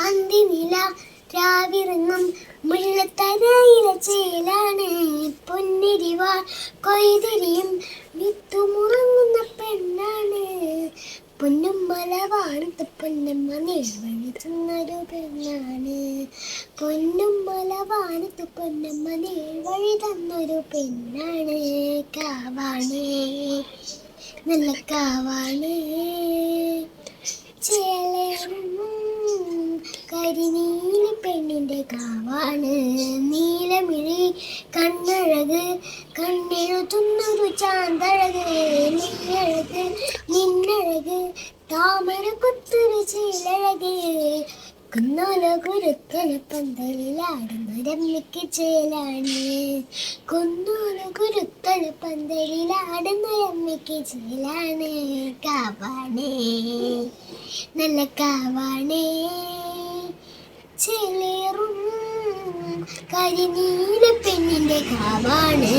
അന്തിനില രാവിറങ്ങും മുല്ലത്തരയിലെ ചേലാണ് പൊന്നിരിവാൾ കൊയ്തിരിയും വിത്തുമുറങ്ങുന്ന പെണ്ണാണ്. പൊന്നും മലവാണത്ത് പൊന്നമ്മ നേർവഴി തന്നൊരു പെണ്ണാണ്. പൊന്നും മലവാണത്ത് പൊന്നമ്മ നേർവഴി തന്നൊരു പെണ്ണാണ്. കാവാണ്, നല്ല കാവാണ്. കരിനീല പെണ്ണിന്റെ കാവാണ്. നീലമിഴി കണ്ണഴക് കണ്ണെഴുതുന്നൊരു ചാന്തഴക്. നീയഴക് നിന്നഴക് താമര കുത്തൊരു ചേലഴക്. കുന്നോല കുരുത്തല പന്തലിലാടുന്നൊരമ്മയ്ക്ക് ചേലാണ്. കുന്നോല കുരുത്തല പന്തലിലാടുന്നൊരമ്മയ്ക്ക് ചേലാണ്. കാവാണ്, നല്ല കാവാണ്. ചേലേറും കരിനീല പെണ്ണിന്റെ കാവാണ്.